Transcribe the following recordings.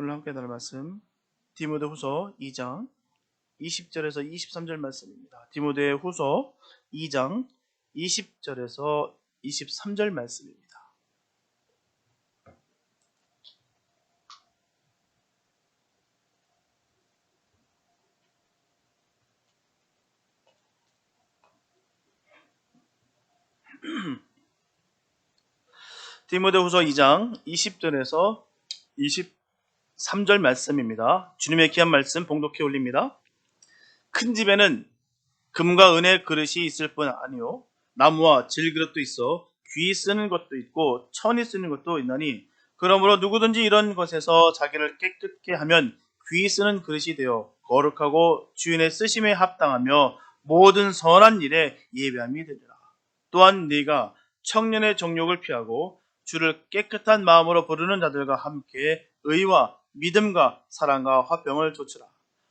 오늘 함께 나눌 말씀 디모데후서 2장 20절에서 23절 말씀입니다. 디모데후서 2장 20절에서 23절 말씀입니다. 디모데후서 2장 20절에서 23절 말씀입니다. 주님의 귀한 말씀 봉독해 올립니다. 큰 집에는 금과 은의 그릇이 있을 뿐 아니요 나무와 질그릇도 있어 귀 쓰는 것도 있고 천이 쓰는 것도 있나니 그러므로 누구든지 이런 것에서 자기를 깨끗게 하면 귀 쓰는 그릇이 되어 거룩하고 주인의 쓰심에 합당하며 모든 선한 일에 예배함이 되리라. 또한 네가 청년의 정욕을 피하고 주를 깨끗한 마음으로 부르는 자들과 함께 의와 믿음과 사랑과 화평을 좇으라.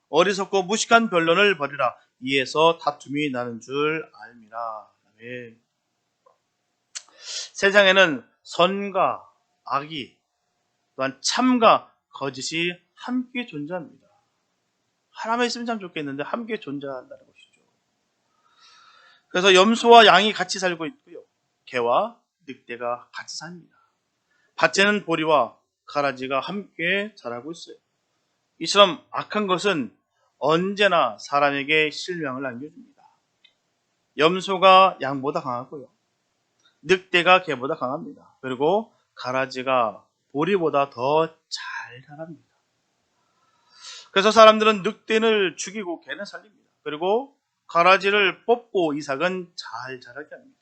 어리석고 무식한 변론을 버리라. 이에서 다툼이 나는 줄 알미라. 아멘. 세상에는 선과 악이 또한 참과 거짓이 함께 존재합니다. 하나만 있으면 참 좋겠는데 함께 존재한다는 것이죠. 그래서 염소와 양이 같이 살고 있고요. 개와 늑대가 같이 삽니다. 밭에는 보리와 가라지가 함께 자라고 있어요. 이처럼 악한 것은 언제나 사람에게 실명을 남겨줍니다. 염소가 양보다 강하고요. 늑대가 개보다 강합니다. 그리고 가라지가 보리보다 더 잘 자랍니다. 그래서 사람들은 늑대를 죽이고 개는 살립니다. 그리고 가라지를 뽑고 이삭은 잘 자라게 합니다.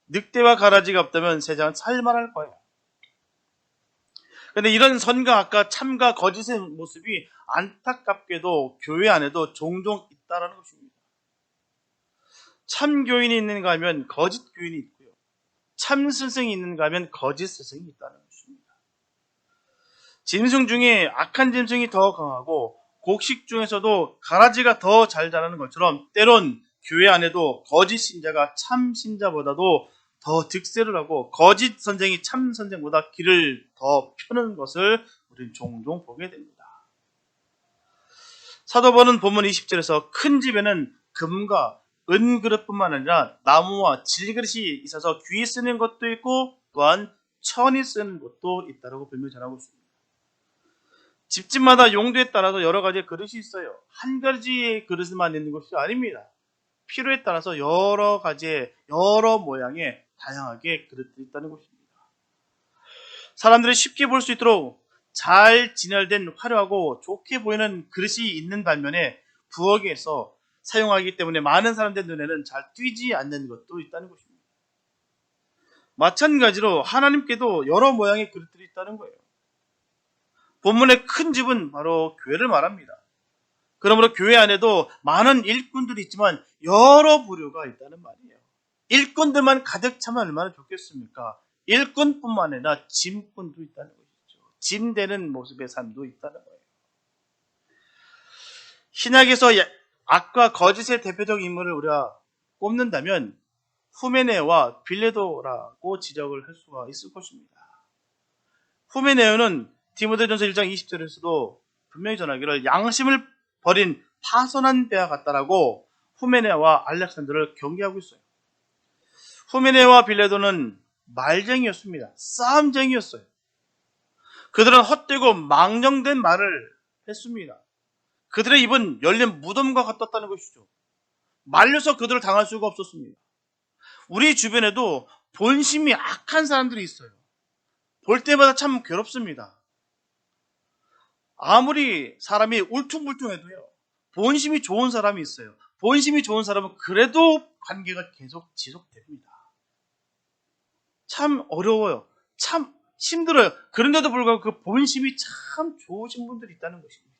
늑대와 가라지가 없다면 세상은 살만할 거예요. 그런데 이런 선과 악과 참과 거짓의 모습이 안타깝게도 교회 안에도 종종 있다는 것입니다. 참 교인이 있는가 하면 거짓 교인이 있고요. 참 스승이 있는가 하면 거짓 스승이 있다는 것입니다. 짐승 중에 악한 짐승이 더 강하고 곡식 중에서도 가라지가 더 잘 자라는 것처럼 때론 교회 안에도 거짓 신자가 참 신자보다도 더 득세를 하고 거짓 선생이 참 선생보다 길을 더 펴는 것을 우리는 종종 보게 됩니다. 사도 바울은 본문 20절에서 큰 집에는 금과 은 그릇뿐만 아니라 나무와 질그릇이 있어서 귀 쓰는 것도 있고 또한 천이 쓰는 것도 있다고 분명히 전하고 있습니다. 집집마다 용도에 따라서 여러 가지의 그릇이 있어요. 한 가지의 그릇만 있는 것이 아닙니다. 필요에 따라서 여러 가지의 여러 모양의 다양하게 그릇들이 있다는 것입니다. 사람들이 쉽게 볼 수 있도록 잘 진열된 화려하고 좋게 보이는 그릇이 있는 반면에 부엌에서 사용하기 때문에 많은 사람들 눈에는 잘 띄지 않는 것도 있다는 것입니다. 마찬가지로 하나님께도 여러 모양의 그릇들이 있다는 거예요. 본문의 큰 집은 바로 교회를 말합니다. 그러므로 교회 안에도 많은 일꾼들이 있지만 여러 부류가 있다는 말이에요. 일꾼들만 가득 차면 얼마나 좋겠습니까? 일꾼뿐만 아니라 짐꾼도 있다는 것이죠. 짐되는 모습의 삶도 있다는 거예요. 신약에서 악과 거짓의 대표적 인물을 우리가 꼽는다면 후메네오와 빌레도라고 지적을 할 수가 있을 것입니다. 후메네오는 디모데전서 1장 20절에서도 분명히 전하기를 양심을 버린 파손한 배와 같다라고 후메네와 알렉산더를 경계하고 있어요. 후메네와 빌레도는 말쟁이였습니다. 싸움쟁이였어요. 그들은 헛되고 망령된 말을 했습니다. 그들의 입은 열린 무덤과 같았다는 것이죠. 말려서 그들을 당할 수가 없었습니다. 우리 주변에도 본심이 악한 사람들이 있어요. 볼 때마다 참 괴롭습니다. 아무리 사람이 울퉁불퉁해도요. 본심이 좋은 사람이 있어요. 본심이 좋은 사람은 그래도 관계가 계속 지속됩니다. 참 어려워요. 참 힘들어요. 그런데도 불구하고 그 본심이 참 좋으신 분들이 있다는 것입니다.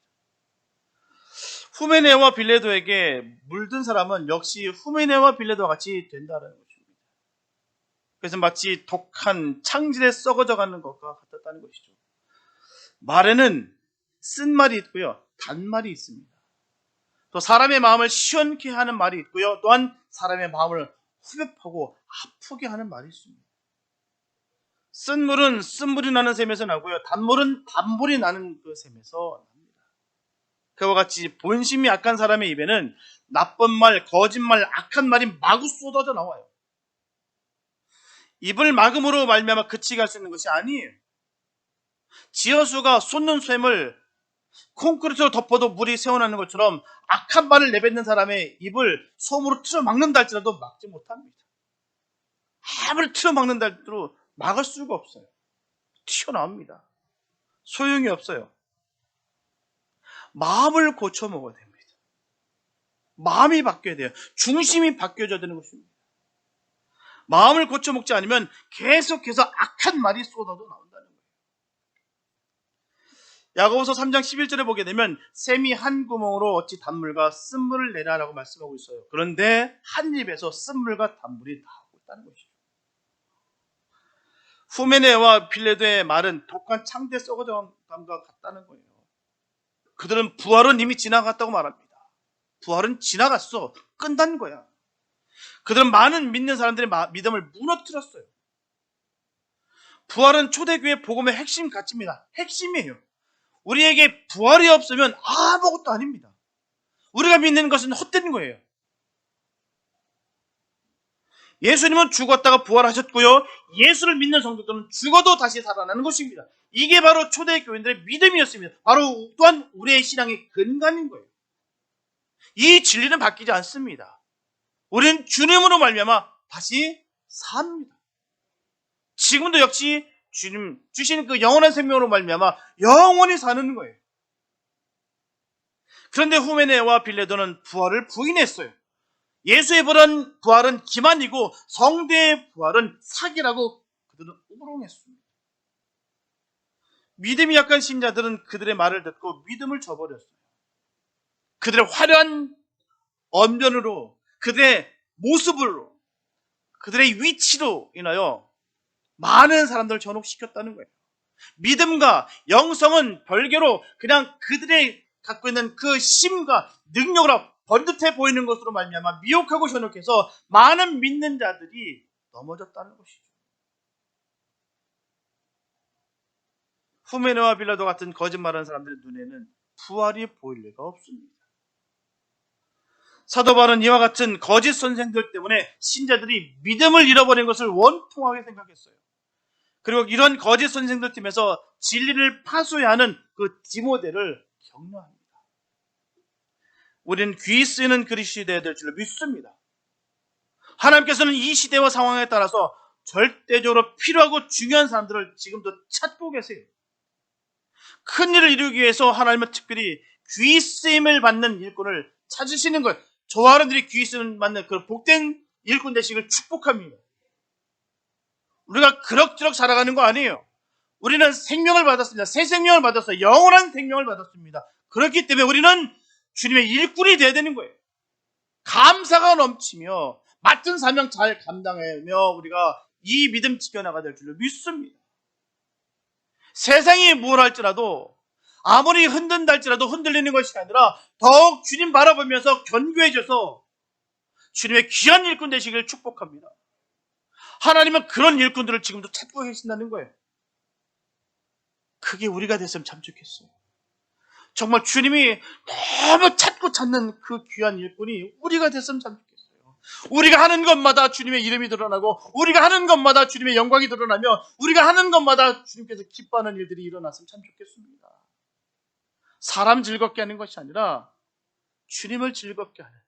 후메네와 빌레도에게 물든 사람은 역시 후메네와 빌레도와 같이 된다는 것입니다. 그래서 마치 독한 창질에 썩어져가는 것과 같았다는 것이죠. 말에는 쓴말이 있고요. 단말이 있습니다. 또 사람의 마음을 시원케 하는 말이 있고요. 또한 사람의 마음을 후벼파고 아프게 하는 말이 있습니다. 쓴 물은 쓴물이 나는 샘에서 나고요. 단물은 단물이 나는 그 샘에서 납니다. 그와 같이 본심이 악한 사람의 입에는 나쁜 말, 거짓말, 악한 말이 마구 쏟아져 나와요. 입을 막음으로 말미암아 그치게 할 수 있는 것이 아니에요. 지어수가 쏟는 샘을 콘크리트로 덮어도 물이 새어나는 것처럼 악한 말을 내뱉는 사람의 입을 솜으로 틀어 막는다 할지라도 막지 못합니다. 아무리 틀어 막는다 할지라도 막을 수가 없어요. 튀어나옵니다. 소용이 없어요. 마음을 고쳐 먹어야 됩니다. 마음이 바뀌어야 돼요. 중심이 바뀌어져야 되는 것입니다. 마음을 고쳐 먹지 않으면 계속해서 악한 말이 쏟아져 나온다는 거예요. 야고보서 3장 11절에 보게 되면 샘이 한 구멍으로 어찌 단물과 쓴물을 내라라고 말씀하고 있어요. 그런데 한 입에서 쓴물과 단물이 나오고 있다는 것이죠. 후메네와 빌레도의 말은 독한 창대 썩어져 감과 같다는 거예요. 그들은 부활은 이미 지나갔다고 말합니다. 부활은 지나갔어. 끝난 거야. 그들은 많은 믿는 사람들의 믿음을 무너뜨렸어요. 부활은 초대교회 복음의 핵심 가치입니다. 핵심이에요. 우리에게 부활이 없으면 아무것도 아닙니다. 우리가 믿는 것은 헛된 거예요. 예수님은 죽었다가 부활하셨고요. 예수를 믿는 성도들은 죽어도 다시 살아나는 것입니다. 이게 바로 초대교인들의 믿음이었습니다. 바로 또한 우리의 신앙의 근간인 거예요. 이 진리는 바뀌지 않습니다. 우리는 주님으로 말미암아 다시 삽니다. 지금도 역시 주님 주신 그 영원한 생명으로 말미암아 영원히 사는 거예요. 그런데 후메네와 빌레도는 부활을 부인했어요. 예수의 부활은 기만이고 성대의 부활은 사기라고 그들은 우롱했습니다. 믿음이 약한 신자들은 그들의 말을 듣고 믿음을 저버렸어요. 그들의 화려한 언변으로, 그들의 모습으로, 그들의 위치로 인하여 많은 사람들을 전혹시켰다는 거예요. 믿음과 영성은 별개로 그냥 그들의 갖고 있는 그 힘과 능력으로 번듯해 보이는 것으로 말미암아 미혹하고 현혹해서 많은 믿는 자들이 넘어졌다는 것이죠. 후메네와 빌라도 같은 거짓말하는 사람들의 눈에는 부활이 보일 리가 없습니다. 사도 바울은 이와 같은 거짓 선생들 때문에 신자들이 믿음을 잃어버린 것을 원통하게 생각했어요. 그리고 이런 거짓 선생들 팀에서 진리를 파수해야 하는 그 디모데를 격려합니다. 우리는 귀 쓰이는 그리스도인이 되어야 될 줄로 믿습니다. 하나님께서는 이 시대와 상황에 따라서 절대적으로 필요하고 중요한 사람들을 지금도 찾고 계세요. 큰 일을 이루기 위해서 하나님은 특별히 귀 쓰임을 받는 일꾼을 찾으시는 거예요. 저와 여러분들이 귀 쓰임 받는 그 복된 일꾼 되시길 축복합니다. 우리가 그럭저럭 살아가는 거 아니에요. 우리는 생명을 받았습니다. 새 생명을 받았어요. 영원한 생명을 받았습니다. 그렇기 때문에 우리는 주님의 일꾼이 되어야 되는 거예요. 감사가 넘치며 맡은 사명 잘 감당하며 우리가 이 믿음 지켜나가야 될 줄로 믿습니다. 세상이 뭘 할지라도 아무리 흔든다 할지라도 흔들리는 것이 아니라 더욱 주님 바라보면서 견고해져서 주님의 귀한 일꾼 되시길 축복합니다. 하나님은 그런 일꾼들을 지금도 찾고 계신다는 거예요. 그게 우리가 됐으면 참 좋겠어요. 정말 주님이 너무 찾는 그 귀한 일꾼이 우리가 됐으면 참 좋겠어요. 우리가 하는 것마다 주님의 이름이 드러나고 우리가 하는 것마다 주님의 영광이 드러나며 우리가 하는 것마다 주님께서 기뻐하는 일들이 일어났으면 참 좋겠습니다. 사람 즐겁게 하는 것이 아니라 주님을 즐겁게 하는,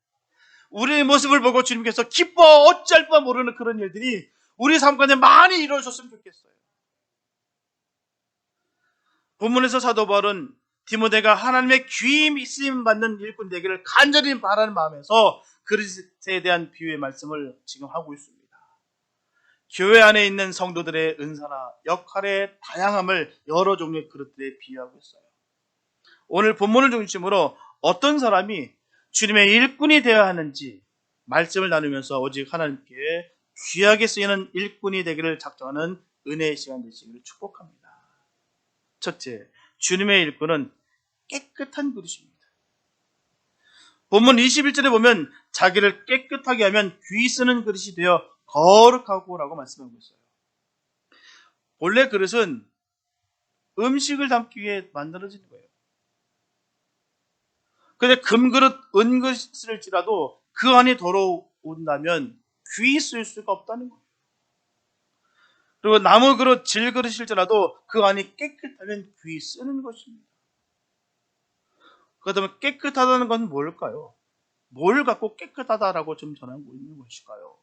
우리의 모습을 보고 주님께서 기뻐 어찌할 바 모르는 그런 일들이 우리 삶 가운데 많이 이루어졌으면 좋겠어요. 본문에서 사도 바울은 디모데가 하나님의 귀히 쓰임 받는 일꾼 되기를 간절히 바라는 마음에서 그리스도에 대한 비유의 말씀을 지금 하고 있습니다. 교회 안에 있는 성도들의 은사나 역할의 다양함을 여러 종류의 그릇들에 비유하고 있어요. 오늘 본문을 중심으로 어떤 사람이 주님의 일꾼이 되어야 하는지 말씀을 나누면서 오직 하나님께 귀하게 쓰이는 일꾼이 되기를 작정하는 은혜의 시간 되시기를 축복합니다. 첫째, 주님의 일꾼은 깨끗한 그릇입니다. 본문 21절에 보면 자기를 깨끗하게 하면 귀 쓰는 그릇이 되어 거룩하고 라고 말씀하고 있어요. 본래 그릇은 음식을 담기 위해 만들어진 거예요. 근데 금그릇, 은그릇일지라도 그 안이 더러운다면 귀 쓸 수가 없다는 거예요. 그리고 나무 그릇, 질 그릇일지라도 그 안이 깨끗하면 귀 쓰는 것입니다. 그렇다면 깨끗하다는 건 뭘까요? 뭘 갖고 깨끗하다라고 좀 전하고 있는 것일까요?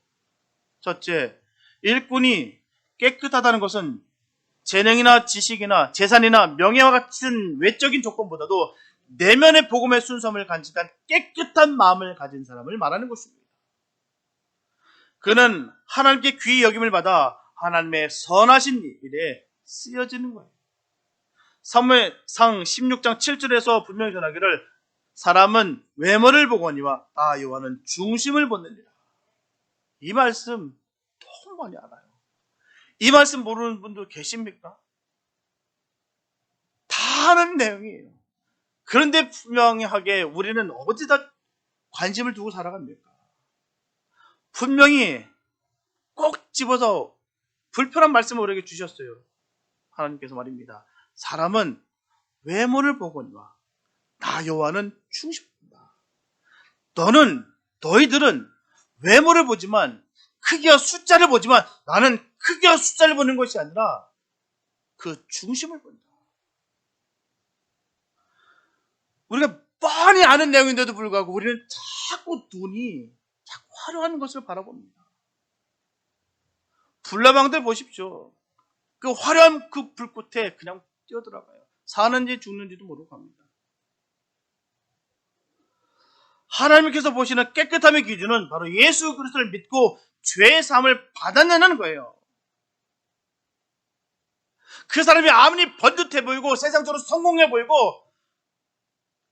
첫째, 일꾼이 깨끗하다는 것은 재능이나 지식이나 재산이나 명예와 같은 외적인 조건보다도 내면의 복음의 순수함을 간직한 깨끗한 마음을 가진 사람을 말하는 것입니다. 그는 하나님께 귀히 여김을 받아 하나님의 선하신 일에 쓰여지는 거예요. 사무엘상 16장 7절에서 분명히 전하기를 사람은 외모를 보거니와 여호와는 중심을 보느니라. 이 말씀 너무 많이 알아요. 이 말씀 모르는 분도 계십니까? 다 아는 내용이에요. 그런데 분명하게 우리는 어디다 관심을 두고 살아갑니까? 분명히 꼭 집어서 불편한 말씀을 우리에게 주셨어요. 하나님께서 말입니다. 사람은 외모를 보거니와 나 여호와는 중심이다. 너희들은 외모를 보지만 크기와 숫자를 보지만 나는 크기와 숫자를 보는 것이 아니라 그 중심을 본다. 우리가 뻔히 아는 내용인데도 불구하고 우리는 자꾸 화려한 것을 바라봅니다. 불나방들 보십시오. 그 화려한 그 불꽃에 그냥 뛰어들어가요. 사는지 죽는지도 모르고 갑니다. 하나님께서 보시는 깨끗함의 기준은 바로 예수 그리스도를 믿고 죄의 사함을 받아내는 거예요. 그 사람이 아무리 번듯해 보이고 세상적으로 성공해 보이고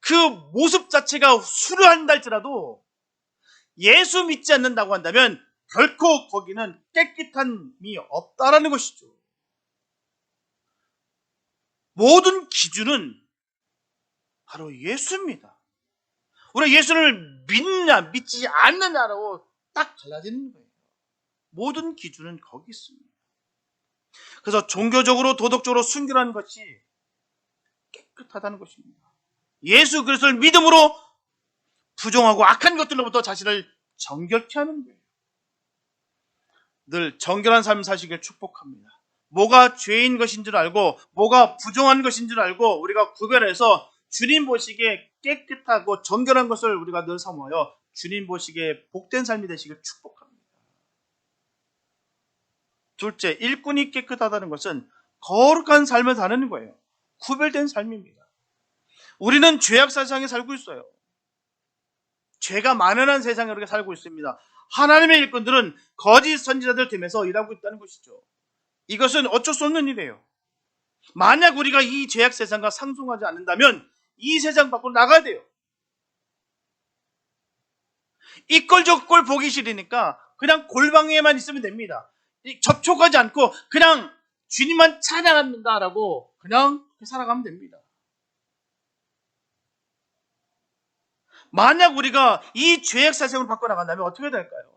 그 모습 자체가 수려한다 할지라도 예수 믿지 않는다고 한다면 결코 거기는 깨끗함이 없다라는 것이죠. 모든 기준은 바로 예수입니다. 우리가 예수를 믿느냐 믿지 않느냐로 딱 갈라지는 거예요. 모든 기준은 거기 있습니다. 그래서 종교적으로 도덕적으로 순결한 것이 깨끗하다는 것입니다. 예수 그리스도를 믿음으로 부정하고 악한 것들로부터 자신을 정결케 하는 거예요. 늘 정결한 삶을 사시길 축복합니다. 뭐가 죄인 것인 줄 알고 뭐가 부정한 것인 줄 알고 우리가 구별해서 주님 보시기에 깨끗하고 정결한 것을 우리가 늘 사모하여 주님 보시기에 복된 삶이 되시길 축복합니다. 둘째, 일꾼이 깨끗하다는 것은 거룩한 삶을 사는 거예요. 구별된 삶입니다. 우리는 죄악 세상에 살고 있어요. 죄가 만연한 세상에 우리가 살고 있습니다. 하나님의 일꾼들은 거짓 선지자들 틈에서 일하고 있다는 것이죠. 이것은 어쩔 수 없는 일이에요. 만약 우리가 이 죄악 세상과 상종하지 않는다면 이 세상 밖으로 나가야 돼요. 이 꼴 저 꼴 보기 싫으니까 그냥 골방에만 있으면 됩니다. 접촉하지 않고 그냥 주님만 찬양합니다라고 그냥 살아가면 됩니다. 만약 우리가 이 죄악 세상으로 바꿔나간다면 어떻게 될까요?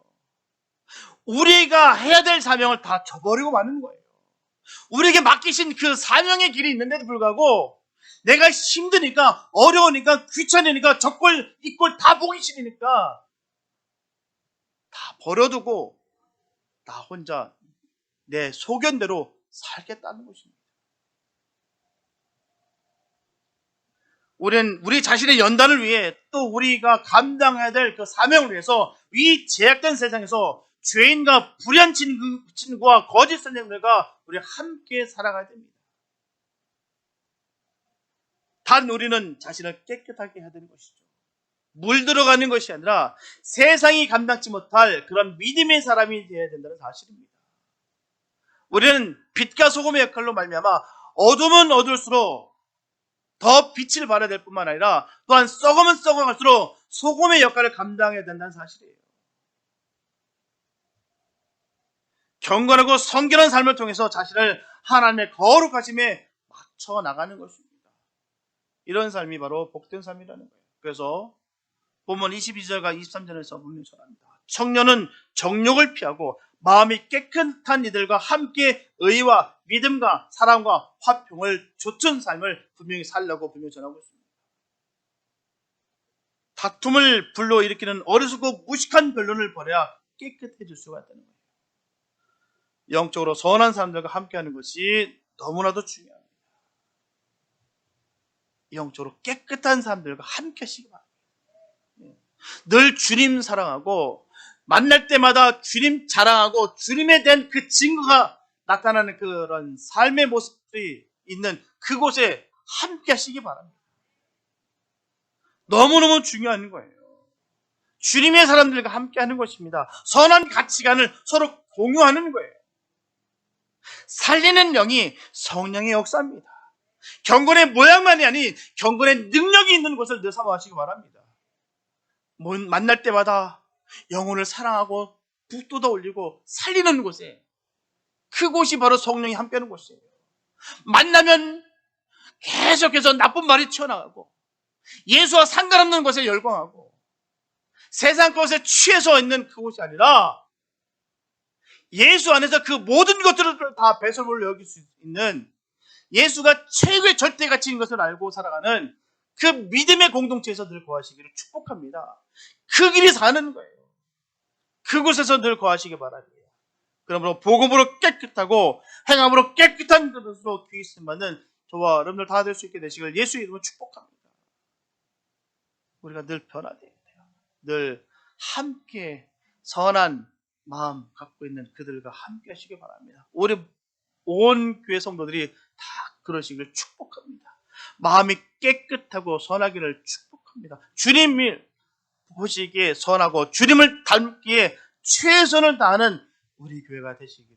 우리가 해야 될 사명을 다 저버리고 마는 거예요. 우리에게 맡기신 그 사명의 길이 있는데도 불구하고 내가 힘드니까 어려우니까 귀찮으니까 저꼴 이꼴 다 보기 싫으니까 다 버려두고 나 혼자 내 소견대로 살겠다는 것입니다. 우리는 우리 자신의 연단을 위해 또 우리가 감당해야 될 그 사명을 위해서 이 제약된 세상에서 죄인과 불의한 친구와 거짓 선생들과 우리 함께 살아가야 됩니다. 단 우리는 자신을 깨끗하게 해야 되는 것이죠. 물들어가는 것이 아니라 세상이 감당치 못할 그런 믿음의 사람이 되어야 된다는 사실입니다. 우리는 빛과 소금의 역할로 말미암아 어둠은 어둘수록 더 빛을 발해야 될 뿐만 아니라 또한 썩으면 썩어갈수록 소금의 역할을 감당해야 된다는 사실이에요. 경건하고 성결한 삶을 통해서 자신을 하나님의 거룩하심에 맞춰 나가는 것입니다. 이런 삶이 바로 복된 삶이라는 거예요. 그래서 본문 22절과 23절에서 분명히 전합니다. 청년은 정욕을 피하고 마음이 깨끗한 이들과 함께 의와 믿음과 사랑과 화평을 좇은 삶을 분명히 살려고 분명히 전하고 있습니다. 다툼을 불러일으키는 어리석고 무식한 변론을 버려야 깨끗해질 수가 있다는 거예요. 영적으로 선한 사람들과 함께하는 것이 너무나도 중요합니다. 영적으로 깨끗한 사람들과 함께 하시기 바랍니다. 늘 주님 사랑하고 만날 때마다 주님 자랑하고 주님에 대한 그 증거가 나타나는 그런 삶의 모습들이 있는 그곳에 함께 하시기 바랍니다. 너무너무 중요한 거예요. 주님의 사람들과 함께 하는 것입니다. 선한 가치관을 서로 공유하는 거예요. 살리는 영이 성령의 역사입니다. 경건의 모양만이 아닌 경건의 능력이 있는 것을 늘 사모하시기 바랍니다. 만날 때마다 영혼을 사랑하고 북돋아 올리고 살리는 곳에, 그곳이 바로 성령이 함께하는 곳이에요. 만나면 계속해서 나쁜 말이 튀어나가고 예수와 상관없는 것에 열광하고 세상 것에 취해서 있는 그곳이 아니라 예수 안에서 그 모든 것들을 다 배설물로 여길 수 있는, 예수가 최고의 절대 가치인 것을 알고 살아가는 그 믿음의 공동체에서 늘 거하시기를 축복합니다. 그 길이 사는 거예요. 그곳에서 늘 거하시기 바랍니다. 그러므로 복음으로 깨끗하고 행함으로 깨끗한 것으로 귀 있음 받는 저와 여러분들 다 될 수 있게 되시길 예수 이름으로 축복합니다. 우리가 늘 변화되어야 돼요. 늘 함께 선한 마음 갖고 있는 그들과 함께 하시기 바랍니다. 우리 온 교회 성도들이 다 그러시길 축복합니다. 마음이 깨끗하고 선하기를 축복합니다. 주님이 보시기에 선하고 주님을 닮기에 최선을 다하는 우리 교회가 되시기를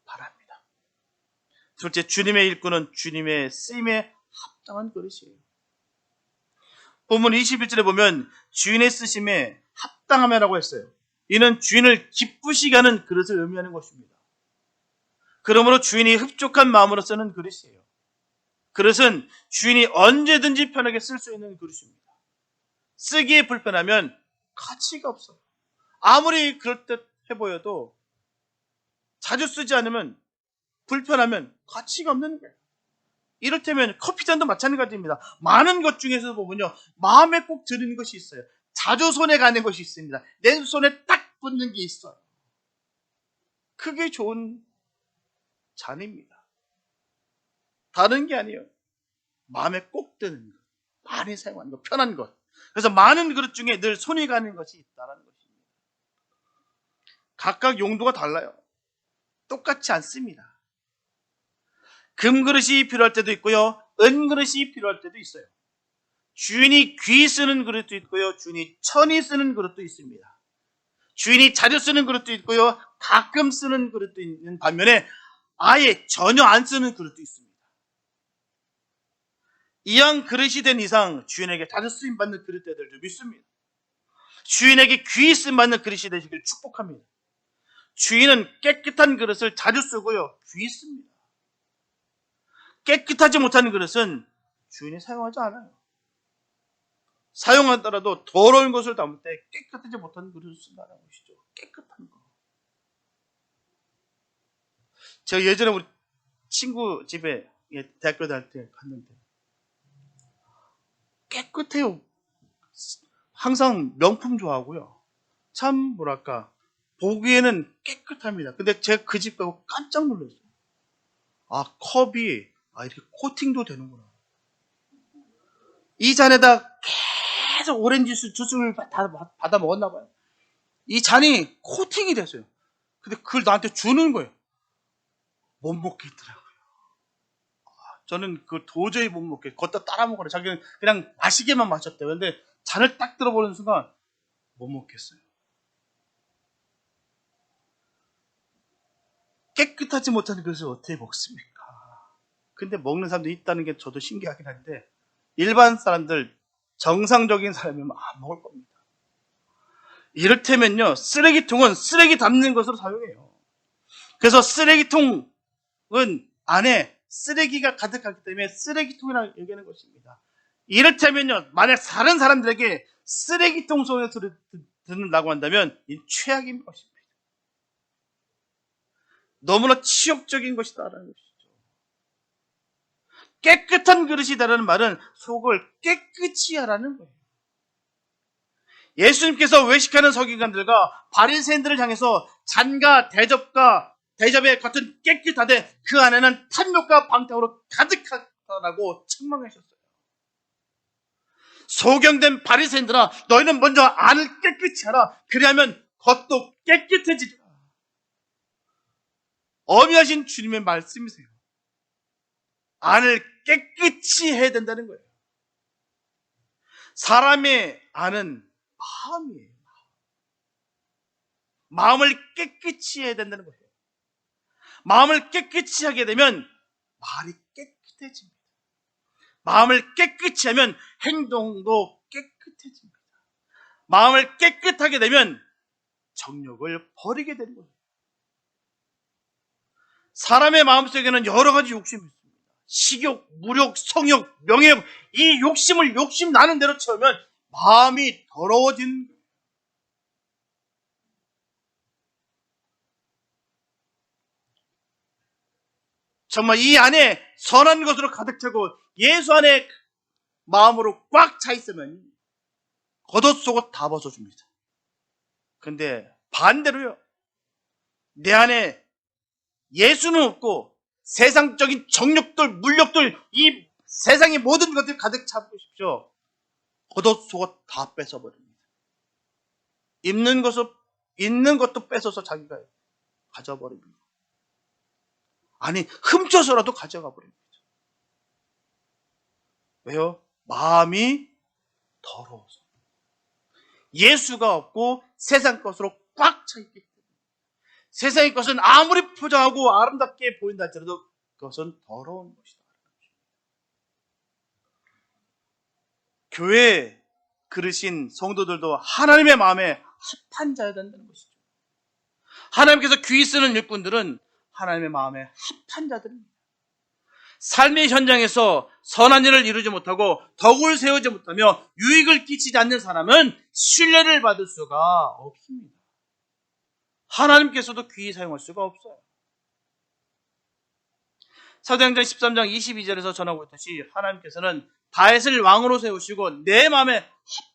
바랍니다. 둘째, 주님의 일꾼은 주님의 쓰임에 합당한 그릇이에요. 본문 21절에 보면 주인의 쓰심에 합당함이라고 했어요. 이는 주인을 기쁘시게 하는 그릇을 의미하는 것입니다. 그러므로 주인이 흡족한 마음으로 쓰는 그릇이에요. 그릇은 주인이 언제든지 편하게 쓸 수 있는 그릇입니다. 쓰기에 불편하면 가치가 없어요. 아무리 그럴듯해 보여도 자주 쓰지 않으면, 불편하면 가치가 없는 거예요. 이를테면 커피잔도 마찬가지입니다. 많은 것 중에서 보면요, 마음에 꼭 드는 것이 있어요. 자주 손에 가는 것이 있습니다. 내 손에 딱 붙는 게 있어요. 그게 좋은 잔입니다. 다른 게 아니에요. 마음에 꼭 드는 것, 많이 사용하는 것, 편한 것. 그래서 많은 그릇 중에 늘 손이 가는 것이 있다는 것입니다. 각각 용도가 달라요. 똑같지 않습니다. 금그릇이 필요할 때도 있고요, 은그릇이 필요할 때도 있어요. 주인이 귀 쓰는 그릇도 있고요, 주인이 천이 쓰는 그릇도 있습니다. 주인이 자주 쓰는 그릇도 있고요, 가끔 쓰는 그릇도 있는 반면에 아예 전혀 안 쓰는 그릇도 있습니다. 이왕 그릇이 된 이상 주인에게 자주 쓰임받는 그릇들도 믿습니다. 주인에게 귀 쓰임받는 그릇이 되시길 축복합니다. 주인은 깨끗한 그릇을 자주 쓰고요, 귀 씁니다. 깨끗하지 못한 그릇은 주인이 사용하지 않아요. 사용하더라도 더러운 것을 담을 때 깨끗하지 못한 그릇을 쓴다는 것이죠. 깨끗한 거. 제가 예전에 우리 친구 집에 대학교 다닐 때 갔는데 깨끗해요. 항상 명품 좋아하고요. 참 뭐랄까, 보기에는 깨끗합니다. 근데 제가 그 집 가고 깜짝 놀랐어요. 아, 컵이 이렇게 코팅도 되는구나. 이 잔에다 계속 오렌지 주스를 받아 먹었나 봐요. 이 잔이 코팅이 됐어요. 근데 그걸 나한테 주는 거예요. 못 먹겠더라고요. 저는 그걸 도저히 못 먹겠어요. 걷다 따라 먹으라. 자기는 그냥 마시게만 마셨대요. 근데 잔을 딱 들어보는 순간 못 먹겠어요. 깨끗하지 못한 그릇을 어떻게 먹습니까? 근데 먹는 사람도 있다는 게 저도 신기하긴 한데, 일반 사람들, 정상적인 사람이면 안 먹을 겁니다. 이를테면요, 쓰레기통은 쓰레기 담는 것으로 사용해요. 그래서 쓰레기통은 안에 쓰레기가 가득하기 때문에 쓰레기통이라고 얘기하는 것입니다. 이를테면요, 만약 다른 사람들에게 쓰레기통 소리를 듣는다고 한다면 이 최악인 것입니다. 너무나 치욕적인 것이다라는 것이죠. 깨끗한 그릇이다라는 말은 속을 깨끗이 하라는 거예요. 예수님께서 외식하는 서기관들과 바리새인들을 향해서 잔과 대접의 겉은 깨끗하되 그 안에는 탐욕과 방탕으로 가득하다라고 책망하셨어요. 소경된 바리새인들아, 너희는 먼저 안을 깨끗이 하라. 그리하면 겉도 깨끗해지리라. 엄하신 주님의 말씀이세요. 안을 깨끗이 해야 된다는 거예요. 사람의 안은 마음이에요. 마음을 깨끗이 해야 된다는 거예요. 마음을 깨끗이 하게 되면 말이 깨끗해집니다. 마음을 깨끗이 하면 행동도 깨끗해집니다. 마음을 깨끗하게 되면 정욕을 버리게 되는 거예요. 사람의 마음속에는 여러 가지 욕심이 있습니다. 식욕, 무욕, 성욕, 명예욕, 이 욕심을 욕심 나는 대로 채우면 마음이 더러워지는 거예요. 정말 이 안에 선한 것으로 가득 차고 예수 안에 마음으로 꽉 차 있으면 겉옷 속옷 다 벗어줍니다. 근데 반대로요, 내 안에 예수는 없고 세상적인 정욕들, 물욕들, 이 세상의 모든 것들 가득 차 보십시오. 겉옷 속옷 다 뺏어버립니다. 입는 것도 뺏어서 자기가 가져버립니다. 아니, 훔쳐서라도 가져가 버립니다. 왜요? 마음이 더러워서. 예수가 없고 세상 것으로 꽉 차 있기 때문에. 세상의 것은 아무리 포장하고 아름답게 보인다 할지라도 그것은 더러운 것이다. 교회 그르신 성도들도 하나님의 마음에 합한 자여야 된다는 것이죠. 하나님께서 귀히 쓰는 일꾼들은 하나님의 마음에 합한 자들입니다. 삶의 현장에서 선한 일을 이루지 못하고 덕을 세우지 못하며 유익을 끼치지 않는 사람은 신뢰를 받을 수가 없습니다. 하나님께서도 귀히 사용할 수가 없어요. 사도행전 13장 22절에서 전하고 있듯이 하나님께서는 다윗을 왕으로 세우시고 내 마음에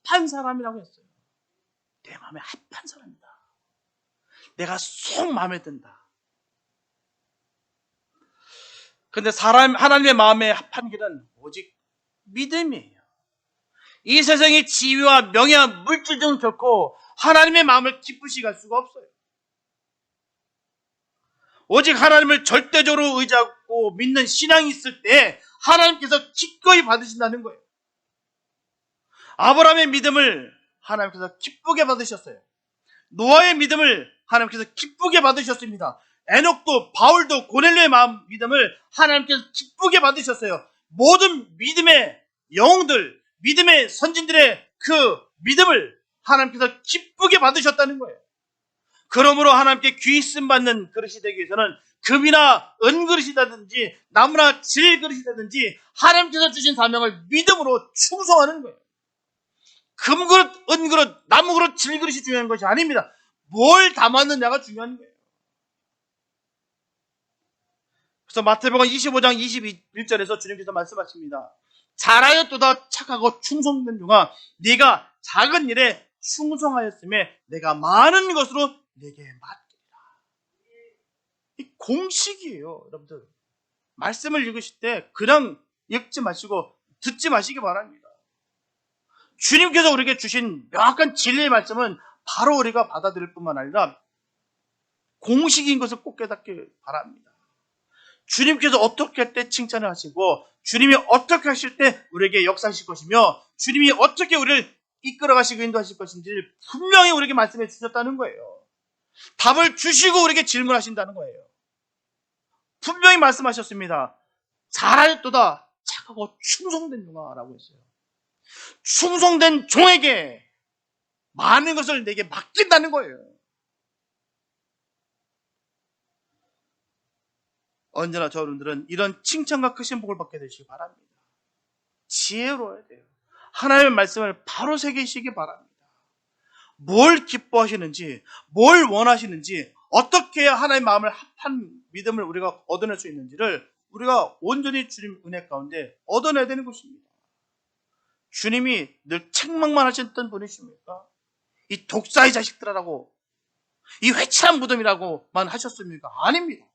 합한 사람이라고 했어요. 내 마음에 합한 사람이다. 내가 속 마음에 든다. 근데 하나님의 마음에 합한 길은 오직 믿음이에요. 이 세상의 지위와 명예와 물질 등 좋고 하나님의 마음을 기쁘시게 할 수가 없어요. 오직 하나님을 절대적으로 의지하고 믿는 신앙이 있을 때 하나님께서 기꺼이 받으신다는 거예요. 아브라함의 믿음을 하나님께서 기쁘게 받으셨어요. 노아의 믿음을 하나님께서 기쁘게 받으셨습니다. 에녹도 바울도 고넬료의 믿음을 하나님께서 기쁘게 받으셨어요. 모든 믿음의 영웅들, 믿음의 선진들의 그 믿음을 하나님께서 기쁘게 받으셨다는 거예요. 그러므로 하나님께 귀씀 받는 그릇이 되기 위해서는 금이나 은그릇이라든지 나무나 질그릇이라든지 하나님께서 주신 사명을 믿음으로 충성하는 거예요. 금그릇, 은그릇, 나무그릇, 질그릇이 중요한 것이 아닙니다. 뭘 담았느냐가 중요한 거예요. 그래서 마태복음 25장 21절에서 주님께서 말씀하십니다. 잘하였도다 착하고 충성된 종아, 네가 작은 일에 충성하였음에 내가 많은 것으로 내게 맡기리라. 이 공식이에요. 여러분들 말씀을 읽으실 때 그냥 읽지 마시고 듣지 마시기 바랍니다. 주님께서 우리에게 주신 명확한 진리의 말씀은 바로 우리가 받아들일 뿐만 아니라 공식인 것을 꼭 깨닫기 바랍니다. 주님께서 어떻게 할 때 칭찬을 하시고 주님이 어떻게 하실 때 우리에게 역사하실 것이며 주님이 어떻게 우리를 이끌어 가시고 인도하실 것인지를 분명히 우리에게 말씀해 주셨다는 거예요. 답을 주시고 우리에게 질문하신다는 거예요. 분명히 말씀하셨습니다. 잘하였도다 착하고 충성된 종아라고 했어요. 충성된 종에게 많은 것을 내게 맡긴다는 거예요. 언제나 여러분들은 이런 칭찬과 크신 복을 받게 되시기 바랍니다. 지혜로워야 돼요. 하나님의 말씀을 바로 새기시기 바랍니다. 뭘 기뻐하시는지, 뭘 원하시는지, 어떻게 해야 하나님의 마음을 합한 믿음을 우리가 얻어낼 수 있는지를 우리가 온전히 주님 은혜 가운데 얻어내야 되는 것입니다. 주님이 늘 책망만 하셨던 분이십니까? 이 독사의 자식들아라고, 이 회칠한 무덤이라고만 하셨습니까? 아닙니다.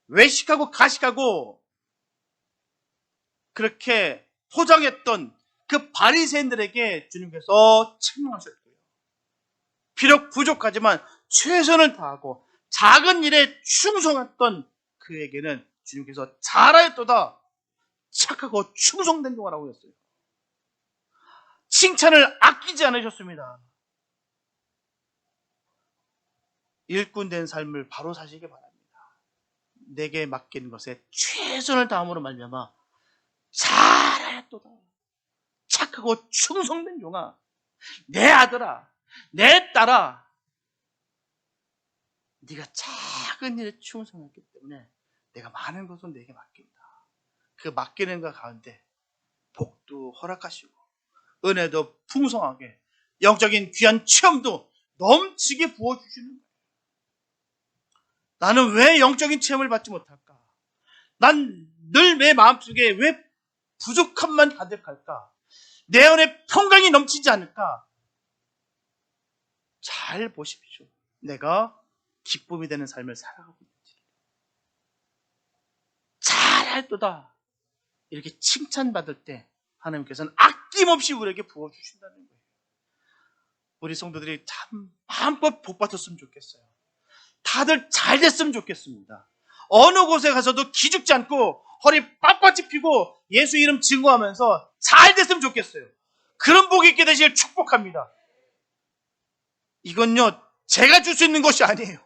외식하고 가식하고 그렇게 포장했던 그 바리새인들에게 주님께서 책망하셨고요. 비록 부족하지만 최선을 다하고 작은 일에 충성했던 그에게는 주님께서 잘하였도다, 착하고 충성된 종아라고 했어요. 칭찬을 아끼지 않으셨습니다. 일꾼된 삶을 바로 사시기 바랍니다. 내게 맡긴 것에 최선을 다함으로 말미암아 잘하였도다, 착하고 충성된 종아, 내 아들아, 내 딸아, 네가 작은 일에 충성했기 때문에 내가 많은 것을 내게 맡긴다. 그 맡기는 것 가운데 복도 허락하시고 은혜도 풍성하게, 영적인 귀한 체험도 넘치게 부어주시는 거예요. 나는 왜 영적인 체험을 받지 못할까? 난 늘 내 마음속에 왜 부족함만 가득할까? 내 안에 평강이 넘치지 않을까? 잘 보십시오. 내가 기쁨이 되는 삶을 살아가고 있는지. 잘할도다, 이렇게 칭찬받을 때 하나님께서는 아낌없이 우리에게 부어주신다는 거예요. 우리 성도들이 참 마음껏 복받았으면 좋겠어요. 다들 잘 됐으면 좋겠습니다. 어느 곳에 가서도 기죽지 않고 허리 빳빳이 펴고 예수 이름 증거하면서 잘 됐으면 좋겠어요. 그런 복이 있게 되시길 축복합니다. 이건요, 제가 줄 수 있는 것이 아니에요.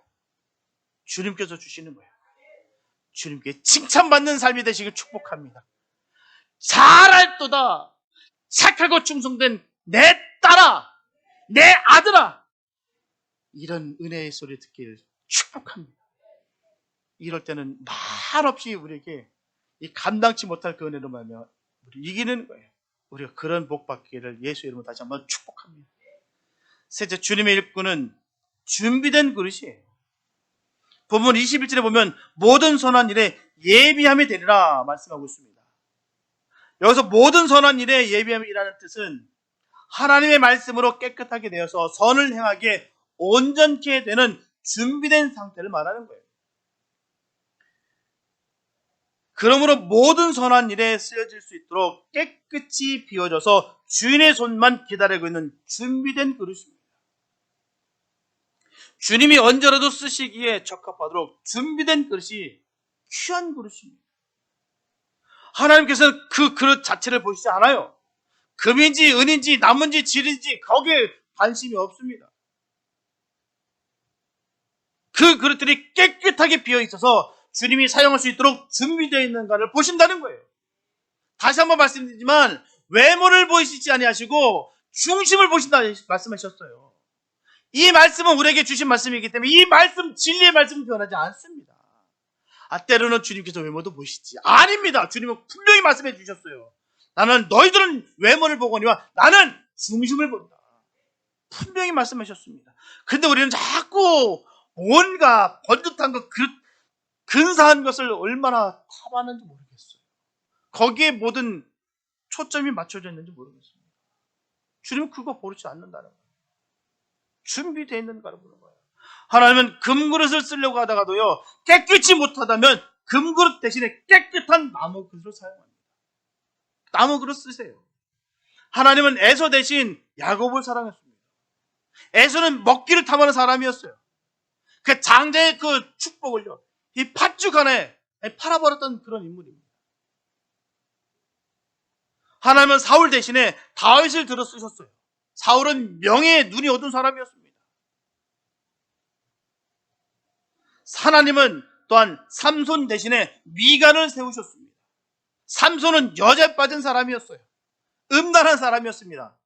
주님께서 주시는 거예요. 주님께 칭찬받는 삶이 되시길 축복합니다. 잘할도다, 착하고 충성된 내 딸아, 내 아들아, 이런 은혜의 소리 듣기를 축복합니다. 이럴 때는 말없이 우리에게 이 감당치 못할 그 은혜로 말하며 우리 이기는 거예요. 우리가 그런 복 받기를 예수 이름으로 다시 한번 축복합니다. 셋째, 주님의 일꾼은 준비된 그릇이에요. 본문 21절에 보면 모든 선한 일에 예비함이 되리라 말씀하고 있습니다. 여기서 모든 선한 일에 예비함이라는 뜻은 하나님의 말씀으로 깨끗하게 되어서 선을 행하게 온전케 되는 준비된 상태를 말하는 거예요. 그러므로 모든 선한 일에 쓰여질 수 있도록 깨끗이 비워져서 주인의 손만 기다리고 있는 준비된 그릇입니다. 주님이 언제라도 쓰시기에 적합하도록 준비된 그릇이 귀한 그릇입니다. 하나님께서는 그 그릇 자체를 보시지 않아요. 금인지 은인지 나무인지 질인지 거기에 관심이 없습니다. 그 그릇들이 깨끗하게 비어 있어서 주님이 사용할 수 있도록 준비되어 있는가를 보신다는 거예요. 다시 한번 말씀드리지만 외모를 보시지 아니하시고 중심을 보신다 말씀하셨어요. 이 말씀은 우리에게 주신 말씀이기 때문에 이 말씀, 진리의 말씀은 변하지 않습니다. 때로는 주님께서 외모도 보시지. 아닙니다. 주님은 분명히 말씀해 주셨어요. 나는 너희들은 외모를 보거니와 나는 중심을 본다. 분명히 말씀하셨습니다. 근데 우리는 자꾸 뭔가 번듯한 것, 근사한 것을 얼마나 탐하는지 모르겠어요. 거기에 모든 초점이 맞춰져 있는지 모르겠습니다. 주님은 그거 보지 않는다는 거예요. 준비되어 있는가를 보는 거예요. 하나님은 금그릇을 쓰려고 하다가도요, 깨끗이 못하다면 금그릇 대신에 깨끗한 나무 그릇을 사용합니다. 나무 그릇 쓰세요. 하나님은 에서 대신 야곱을 사랑했습니다. 에서는 먹기를 탐하는 사람이었어요. 그 장자의 그 축복을요, 이 팥죽 안에 팔아버렸던 그런 인물입니다. 하나님은 사울 대신에 다윗을 들어 쓰셨어요. 사울은 명예에 눈이 어두운 사람이었습니다. 하나님은 또한 삼손 대신에 미간을 세우셨습니다. 삼손은 여자에 빠진 사람이었어요. 음란한 사람이었습니다.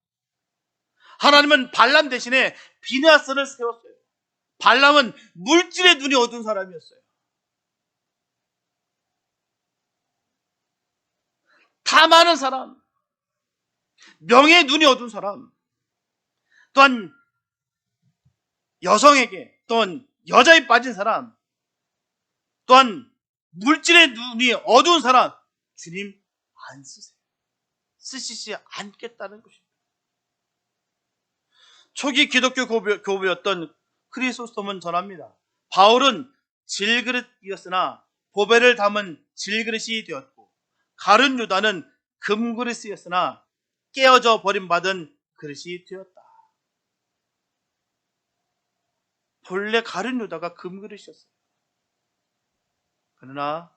하나님은 발람 대신에 비느하스를 세웠어요. 발람은 물질의 눈이 어두운 사람이었어요. 탐하는 사람, 명예의 눈이 어두운 사람, 또한 여성에게 또는 여자에 빠진 사람, 또한 물질의 눈이 어두운 사람 주님 안 쓰세요. 쓰시지 않겠다는 것입니다. 초기 기독교 교부였던 크리소스톰은 전합니다. 바울은 질그릇이었으나 보배를 담은 질그릇이 되었고, 가룟 유다는 금그릇이었으나 깨어져 버림받은 그릇이 되었다. 본래 가룟 유다가 금그릇이었어요. 그러나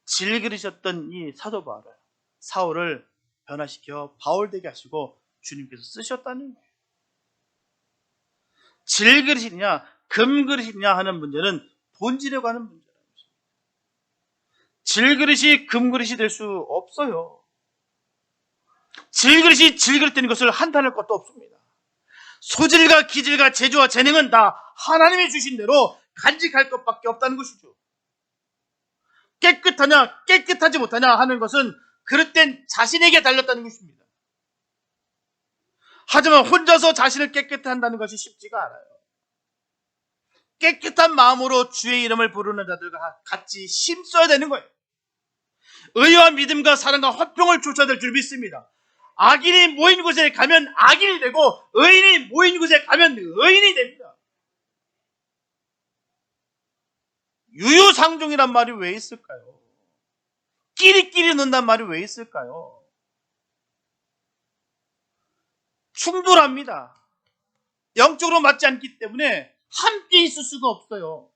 질그릇이었던 이 사도 사울을 변화시켜 바울 되게 하시고 주님께서 쓰셨다는 거예요. 질그릇이냐 금그릇이냐 하는 문제는 본질에 관한 문제라는 것입니다. 질그릇이 금그릇이 될 수 없어요. 질그릇이 질그릇 되는 것을 한탄할 것도 없습니다. 소질과 기질과 재주와 재능은 다 하나님이 주신 대로 간직할 것밖에 없다는 것이죠. 깨끗하냐 깨끗하지 못하냐 하는 것은 그릇된 자신에게 달렸다는 것입니다. 하지만 혼자서 자신을 깨끗하게 한다는 것이 쉽지가 않아요. 깨끗한 마음으로 주의 이름을 부르는 자들과 같이 힘써야 되는 거예요. 의와 믿음과 사랑과 화평을 쫓아야 될 줄 믿습니다. 악인이 모인 곳에 가면 악인이 되고 의인이 모인 곳에 가면 의인이 됩니다. 유유상종이란 말이 왜 있을까요? 끼리끼리 논단 말이 왜 있을까요? 충돌합니다. 영적으로 맞지 않기 때문에 함께 있을 수가 없어요.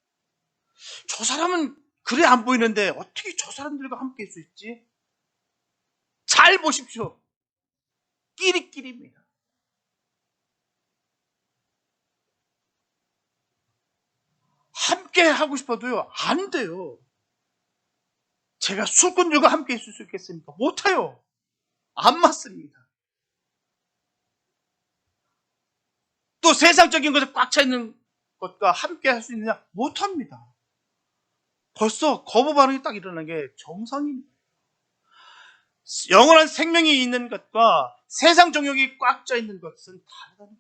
저 사람은 그래 안 보이는데 어떻게 저 사람들과 함께 있을 수 있지? 잘 보십시오. 끼리끼리입니다. 함께 하고 싶어도요, 안 돼요. 제가 술꾼들과 함께 있을 수 있겠습니까? 못해요. 안 맞습니다. 또 세상적인 것에 꽉 차 있는 것과 함께 할 수 있느냐? 못합니다. 벌써 거부 반응이 딱 일어나는 게 정상입니다. 영원한 생명이 있는 것과 세상 정욕이 꽉 차 있는 것은 다르다는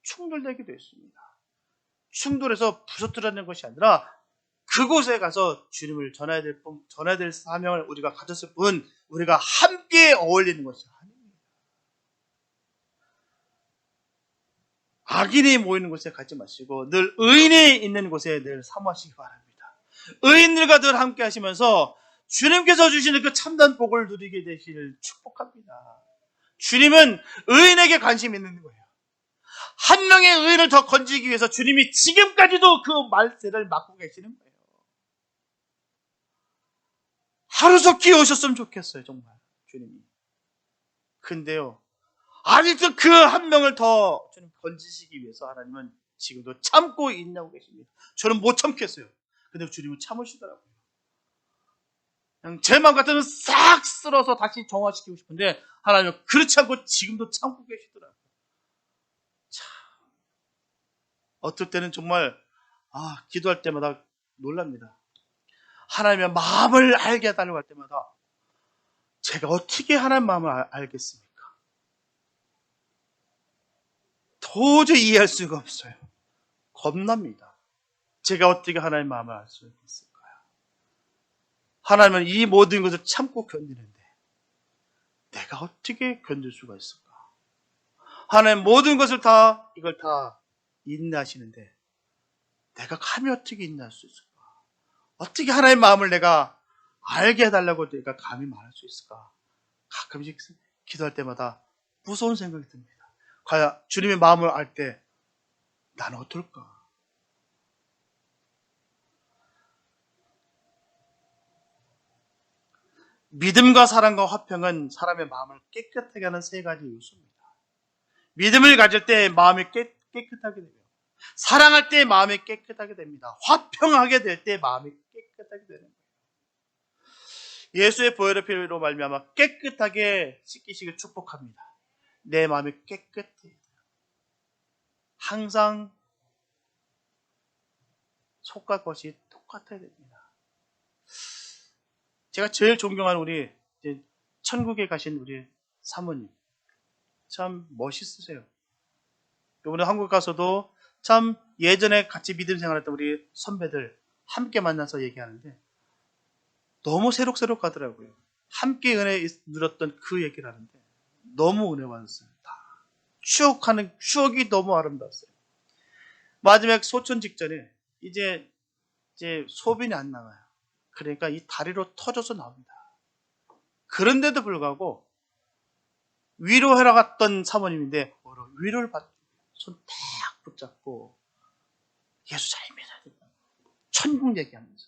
충돌되기도 했습니다. 충돌해서 부서뜨리는 것이 아니라 그곳에 가서 주님을 전해야 될 사명을 우리가 가졌을 뿐 우리가 함께 어울리는 것이 아닙니다. 악인이 모이는 곳에 가지 마시고 늘 의인이 있는 곳에 늘 사모하시기 바랍니다. 의인들과 늘 함께 하시면서 주님께서 주시는 그 참된 복을 누리게 되시길 축복합니다. 주님은 의인에게 관심이 있는 거예요. 한 명의 의인을 더 건지기 위해서 주님이 지금까지도 그 말세를 맡고 계시는 거예요. 하루속히 오셨으면 좋겠어요, 정말 주님이. 근데요, 아직도 그 한 명을 더 주님 건지시기 위해서 하나님은 지금도 참고 있냐고 계십니다. 저는 못 참겠어요. 근데 주님은 참으시더라고요. 그냥 제 마음 같으면 싹 쓸어서 다시 정화시키고 싶은데 하나님은 그렇지 않고 지금도 참고 계시더라고요. 참, 어떨 때는 정말 기도할 때마다 놀랍니다. 하나님의 마음을 알게 해달라고 할 때마다 제가 어떻게 하나님의 마음을 알겠습니까? 도저히 이해할 수가 없어요. 겁납니다. 제가 어떻게 하나님의 마음을 알 수 있을까요? 하나님은 이 모든 것을 참고 견디는데 내가 어떻게 견딜 수가 있을까? 하나님 모든 것을 이걸 다 인내하시는데 내가 감히 어떻게 인내할 수 있을까? 어떻게 하나님의 마음을 내가 알게 해달라고 내가 감히 말할 수 있을까? 가끔씩 기도할 때마다 무서운 생각이 듭니다. 과연 주님의 마음을 알 때 나는 어떨까? 믿음과 사랑과 화평은 사람의 마음을 깨끗하게 하는 세 가지 요소입니다. 믿음을 가질 때 마음이 깨끗하게 되고요. 사랑할 때 마음이 깨끗하게 됩니다. 화평하게 될 때 마음이 깨끗하게 되는 거예요. 예수의 보혈의 피로 말미암아 깨끗하게 씻기시길 축복합니다. 내 마음이 깨끗해. 항상 속과 것이 똑같아야 됩니다. 제가 제일 존경하는 우리 천국에 가신 우리 사모님 참 멋있으세요. 이번에 한국 가서도 참 예전에 같이 믿음 생활했던 우리 선배들 함께 만나서 얘기하는데 너무 새록새록 하더라고요. 함께 은혜 누렸던 그 얘기를 하는데 너무 은혜 받았어요. 다 추억이 너무 아름다웠어요. 마지막 소천 직전에 이제 소변이 안 나와요. 그러니까 이 다리로 터져서 나옵니다. 그런데도 불구하고 위로하러 갔던 사모님인데 위로를 받고 손 딱 붙잡고 예수 잘 믿어야 된다. 천국 얘기하면서.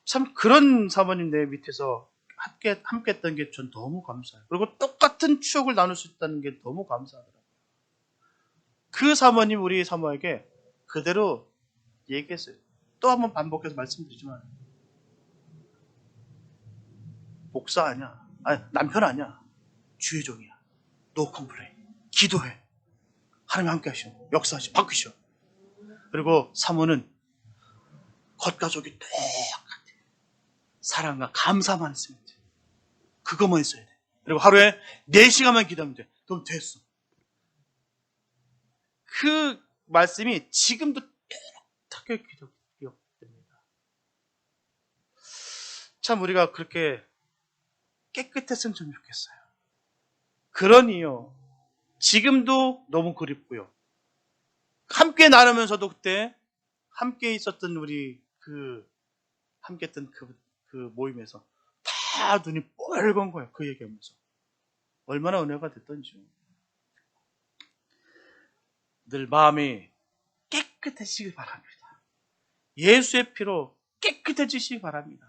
참 그런 사모님 내 밑에서 함께 했던 게 전 너무 감사해요. 그리고 똑같은 추억을 나눌 수 있다는 게 너무 감사하더라고요. 그 사모님 우리 사모에게 그대로 얘기했어요. 또 한번 반복해서 말씀드리지만 목사 아니야. 아니, 남편 아니야. 주의 종이야. 노 컴플레인. 기도해. 하나님 함께 하시오. 역사하시오. 바꾸시오. 그리고 사모는 겉가족이 똑같아. 사랑과 감사만 있으면 돼. 그것만 있어야 돼. 그리고 하루에 4시간만 기도하면 돼. 그럼 됐어. 그 말씀이 지금도 뚜렷하게 기억됩니다. 참 우리가 그렇게 깨끗했으면 좀 좋겠어요. 그러니요. 지금도 너무 그립고요. 함께 나누면서도 그때 함께 있었던 우리 함께 했던 그 모임에서 다 눈이 뻘건 거예요. 그 얘기하면서. 얼마나 은혜가 됐던지요. 늘 마음이 깨끗해지길 바랍니다. 예수의 피로 깨끗해지시기 바랍니다.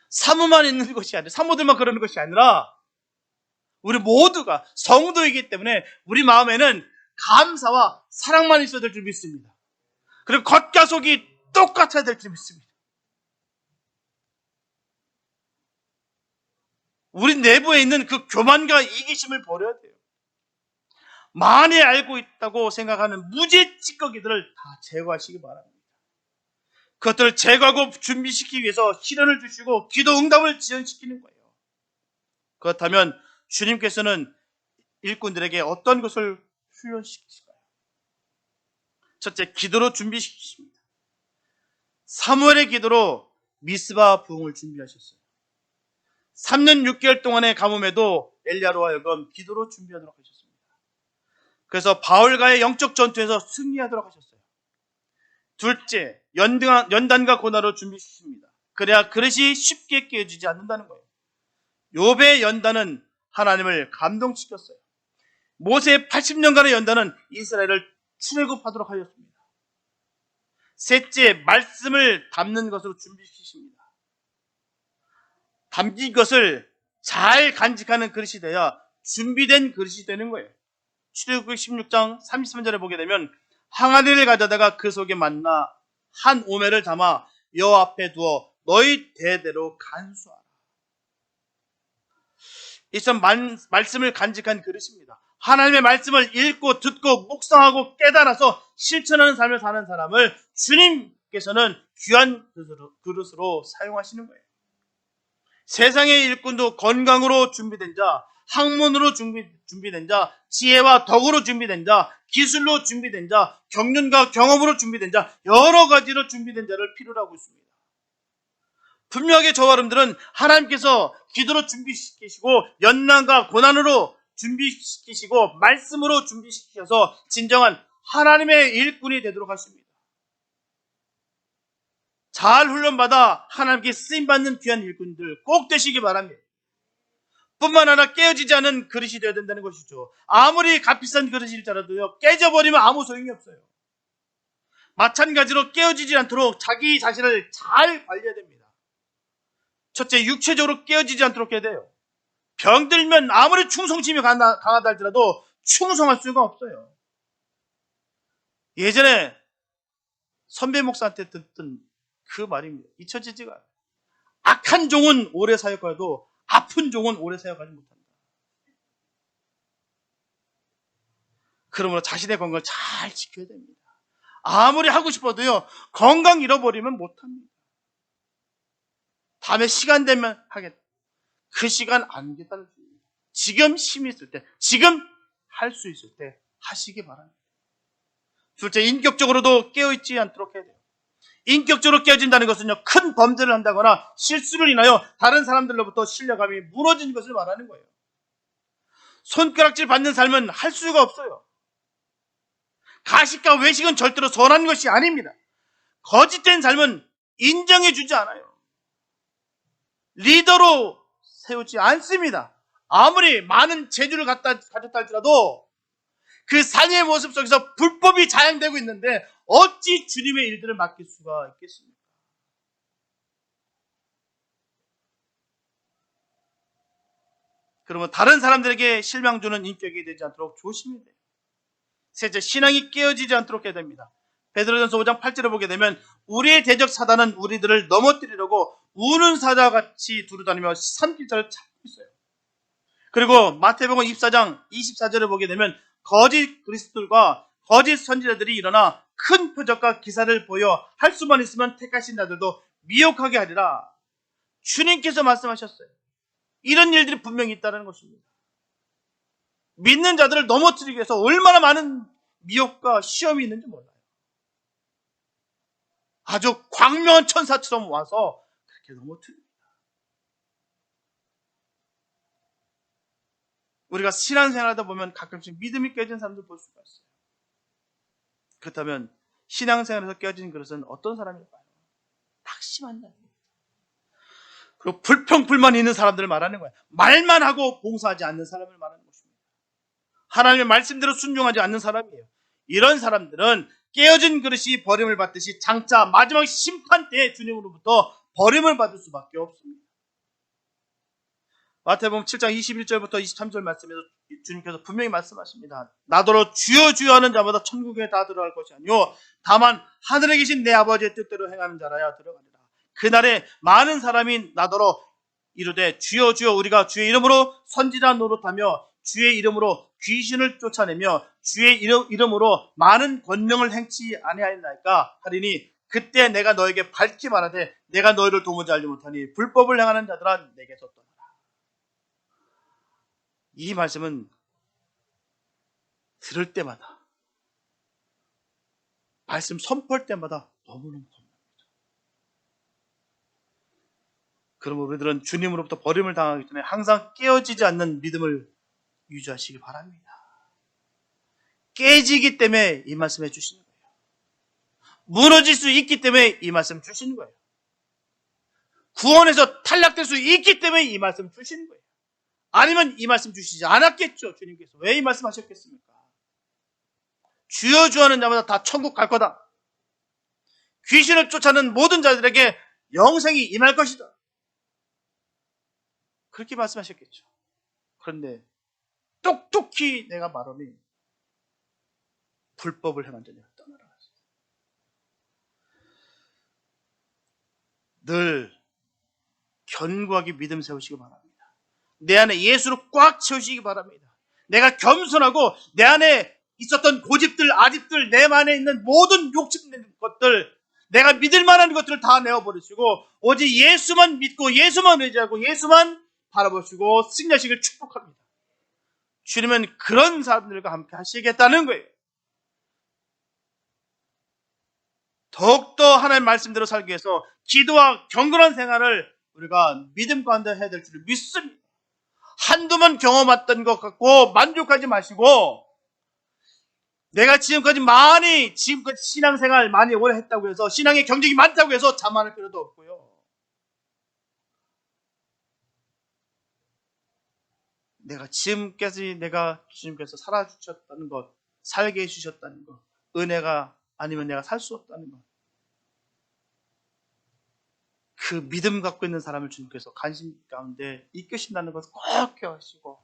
사모만 있는 것이 아니라 사모들만 그러는 것이 아니라 우리 모두가 성도이기 때문에 우리 마음에는 감사와 사랑만 있어야 될 줄 믿습니다. 그리고 겉과 속이 똑같아야 될 줄 믿습니다. 우리 내부에 있는 그 교만과 이기심을 버려야 돼요. 많이 알고 있다고 생각하는 무지 찌꺼기들을 다 제거하시기 바랍니다. 그것들을 제거하고 준비시키기 위해서 시련을 주시고 기도 응답을 지연시키는 거예요. 그렇다면 주님께서는 일꾼들에게 어떤 것을 훈련시키실까요? 첫째, 기도로 준비시키십니다. 사무엘의 기도로 미스바 부흥을 준비하셨어요. 3년 6개월 동안의 가뭄에도 엘리야로 하여금 기도로 준비하도록 하셨습니다. 그래서 바울과의 영적 전투에서 승리하도록 하셨어요. 둘째, 연단과 고난으로 준비시킵니다. 그래야 그릇이 쉽게 깨어지지 않는다는 거예요. 욥의 연단은 하나님을 감동시켰어요. 모세의 80년간의 연단은 이스라엘을 출애굽하도록 하였습니다. 셋째, 말씀을 담는 것으로 준비시키십니다. 담긴 것을 잘 간직하는 그릇이 되어야 준비된 그릇이 되는 거예요. 출애굽기 16장 33절에 보게 되면 항아리를 가져다가 그 속에 만나 한 오멜을 담아 여호와 앞에 두어 너희 대대로 간수하라. 이처럼 말씀을 간직한 그릇입니다. 하나님의 말씀을 읽고 듣고 묵상하고 깨달아서 실천하는 삶을 사는 사람을 주님께서는 귀한 그릇으로 사용하시는 거예요. 세상의 일꾼도 건강으로 준비된 자, 학문으로 준비된 자, 지혜와 덕으로 준비된 자, 기술로 준비된 자, 경륜과 경험으로 준비된 자, 여러 가지로 준비된 자를 필요로 하고 있습니다. 분명하게 저와 여러분들은 하나님께서 기도로 준비시키시고 연난과 고난으로 준비시키시고 말씀으로 준비시키셔서 진정한 하나님의 일꾼이 되도록 하십니다. 잘 훈련받아 하나님께 쓰임받는 귀한 일꾼들 꼭 되시기 바랍니다. 뿐만 아니라 깨어지지 않은 그릇이 되어야 된다는 것이죠. 아무리 값비싼 그릇일지라도요, 깨져버리면 아무 소용이 없어요. 마찬가지로 깨어지지 않도록 자기 자신을 잘 관리해야 됩니다. 첫째, 육체적으로 깨어지지 않도록 해야 돼요. 병들면 아무리 충성심이 강하다 할지라도 충성할 수가 없어요. 예전에 선배 목사한테 듣던 그 말입니다. 잊혀지지가 않아요. 악한 종은 오래 사역해도 아픈 종은 오래 사역하지 못한다. 그러므로 자신의 건강을 잘 지켜야 됩니다. 아무리 하고 싶어도요, 건강 잃어버리면 못합니다. 다음에 시간 되면 하겠다. 그 시간 안 되겠다는 소리입니다. 지금 힘이 있을 때, 지금 할 수 있을 때 하시기 바랍니다. 둘째, 인격적으로도 깨어있지 않도록 해야 돼요. 인격적으로 깨어진다는 것은요, 큰 범죄를 한다거나 실수를 인하여 다른 사람들로부터 신뢰감이 무너진 것을 말하는 거예요. 손가락질 받는 삶은 할 수가 없어요. 가식과 외식은 절대로 선한 것이 아닙니다. 거짓된 삶은 인정해주지 않아요. 리더로 세우지 않습니다. 아무리 많은 재주를 가졌다 할지라도 그 삶의 모습 속에서 불법이 자행되고 있는데 어찌 주님의 일들을 맡길 수가 있겠습니까? 그러면 다른 사람들에게 실망 주는 인격이 되지 않도록 조심해야 돼요. 셋째, 신앙이 깨어지지 않도록 해야 됩니다. 베드로전서 5장 8절을 보게 되면 우리의 대적 사단은 우리들을 넘어뜨리려고 우는 사자같이 두루다니며 삼킬자를 찾고 있어요. 그리고 마태복음 24장 24절을 보게 되면 거짓 그리스도들과 거짓 선지자들이 일어나 큰 표적과 기사를 보여 할 수만 있으면 택하신 자들도 미혹하게 하리라. 주님께서 말씀하셨어요. 이런 일들이 분명히 있다는 것입니다. 믿는 자들을 넘어뜨리기 위해서 얼마나 많은 미혹과 시험이 있는지 몰라요. 아주 광명한 천사처럼 와서 그렇게 넘어뜨립니다. 우리가 신앙생활하다 보면 가끔씩 믿음이 깨진 사람들 볼 수가 있어요. 그렇다면 신앙생활에서 깨어진 그릇은 어떤 사람일까요? 낙심한 자입니다. 그리고 불평불만 있는 사람들을 말하는 거예요. 말만 하고 봉사하지 않는 사람을 말하는 것입니다. 하나님의 말씀대로 순종하지 않는 사람이에요. 이런 사람들은 깨어진 그릇이 버림을 받듯이 장차 마지막 심판 때에 주님으로부터 버림을 받을 수밖에 없습니다. 마태복음 7장 21절부터 23절 말씀에서 주님께서 분명히 말씀하십니다. 나더러 주여 주여 하는 자마다 천국에 다 들어갈 것이 아니요 다만 하늘에 계신 내 아버지의 뜻대로 행하는 자라야 들어가리라. 그날에 많은 사람이 나더러 이르되 주여 주여 우리가 주의 이름으로 선지자 노릇하며 주의 이름으로 귀신을 쫓아내며 주의 이름으로 많은 권능을 행치 아니하였나이까 하리니 그때 내가 너에게 밝히 말하되 내가 너희를 도무지 알지 못하니 불법을 행하는 자들아 내게서 떠나라. 이 말씀은 들을 때마다 말씀 선포할 때마다 너무너무 겁납니다. 그러면 우리들은 주님으로부터 버림을 당하기 전에 항상 깨어지지 않는 믿음을 유지하시기 바랍니다. 깨지기 때문에 이 말씀 해주시는 거예요. 무너질 수 있기 때문에 이 말씀 주시는 거예요. 구원에서 탈락될 수 있기 때문에 이 말씀 주시는 거예요. 아니면 이 말씀 주시지 않았겠죠. 주님께서 왜 이 말씀 하셨겠습니까? 주여 주여 하는 자마다 다 천국 갈 거다. 귀신을 쫓아는 모든 자들에게 영생이 임할 것이다. 그렇게 말씀하셨겠죠. 그런데 똑똑히 내가 말하니 불법을 행한 자들이 떠나라. 늘 견고하게 믿음 세우시기 바랍니다. 내 안에 예수로 꽉 채우시기 바랍니다. 내가 겸손하고 내 안에 있었던 고집들, 아집들, 내 안에 있는 모든 욕심된 것들, 내가 믿을 만한 것들을 다 내어버리시고 오직 예수만 믿고 예수만 의지하고 예수만 바라보시고 승리하시길 축복합니다. 주님은 그런 사람들과 함께 하시겠다는 거예요. 더욱더 하나님의 말씀대로 살기 위해서 기도와 경건한 생활을 우리가 믿음 가운데 해야 될 줄 믿습니다. 한두 번 경험했던 것 같고 만족하지 마시고 내가 지금까지 신앙생활 많이 오래 했다고 해서 신앙의 경쟁이 많다고 해서 자만할 필요도 없고요. 내가 주님께서 살아주셨다는 것, 살게 해주셨다는 것, 은혜가 아니면 내가 살 수 없다는 것, 그 믿음 갖고 있는 사람을 주님께서 관심 가운데 이끄신다는 것을 꼭 기억하시고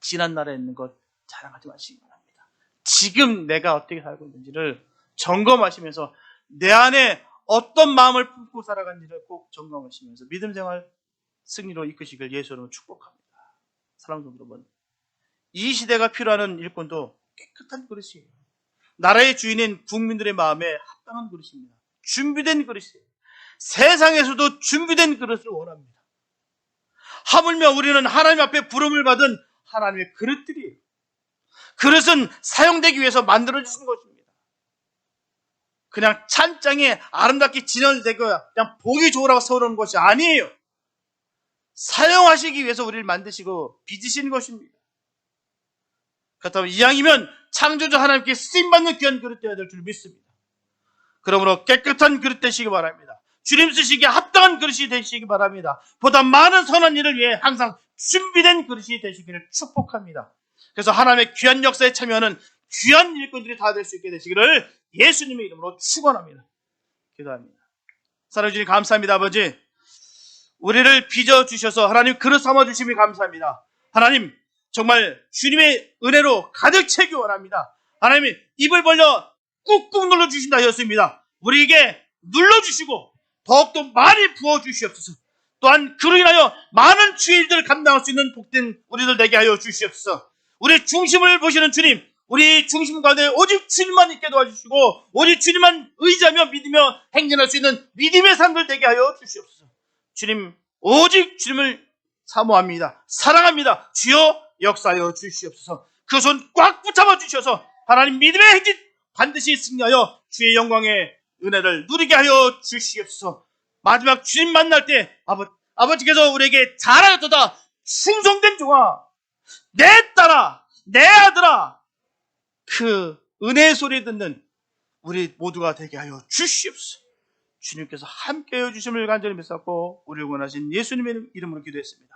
지난 날에 있는 것 자랑하지 마시기 바랍니다. 지금 내가 어떻게 살고 있는지를 점검하시면서 내 안에 어떤 마음을 품고 살아가는지를 꼭 점검하시면서 믿음 생활 승리로 이끄시길 예수로 축복합니다. 사랑하는 여러분, 이 시대가 필요한 일꾼도 깨끗한 그릇이에요. 나라의 주인인 국민들의 마음에 합당한 그릇입니다. 준비된 그릇이에요. 세상에서도 준비된 그릇을 원합니다. 하물며 우리는 하나님 앞에 부름을 받은 하나님의 그릇들이에요. 그릇은 사용되기 위해서 만들어주신 것입니다. 그냥 찬장에 아름답게 진열되고 그냥 보기 좋으라고 세워놓은 것이 아니에요. 사용하시기 위해서 우리를 만드시고 빚으신 것입니다. 그렇다면 이왕이면 창조주 하나님께 쓰임받는 귀한 그릇 되어야 될 줄 믿습니다. 그러므로 깨끗한 그릇 되시기 바랍니다. 주님 쓰시기에 합당한 그릇이 되시기 바랍니다. 보다 많은 선한 일을 위해 항상 준비된 그릇이 되시기를 축복합니다. 그래서 하나님의 귀한 역사에 참여하는 귀한 일꾼들이 다 될 수 있게 되시기를 예수님의 이름으로 축원합니다. 기도합니다. 사랑해 주님 감사합니다. 아버지, 우리를 빚어주셔서 하나님 그릇 삼아주심이 감사합니다. 하나님 정말 주님의 은혜로 가득 채기 원합니다. 하나님이 입을 벌려 꾹꾹 눌러주신다 하였습니다. 우리에게 눌러주시고 더욱더 많이 부어주시옵소서. 또한 그로 인하여 많은 주의 일들을 감당할 수 있는 복된 우리들 되게 하여 주시옵소서. 우리 중심을 보시는 주님, 우리 중심 가운데 오직 주님만 있게 도와주시고 오직 주님만 의지하며 믿으며 행진할 수 있는 믿음의 삶들 되게 하여 주시옵소서. 주님, 오직 주님을 사모합니다. 사랑합니다. 주여 역사하여 주시옵소서. 그 손 꽉 붙잡아 주셔서 하나님 믿음의 행진 반드시 승리하여 주의 영광의 은혜를 누리게 하여 주시옵소서. 마지막 주님 만날 때 아버지께서 우리에게 잘하였도다 충성된 종아, 내 딸아, 내 아들아, 그 은혜의 소리 듣는 우리 모두가 되게 하여 주시옵소서. 주님께서 함께해 주심을 간절히 믿었고 우리를 원하신 예수님의 이름으로 기도했습니다.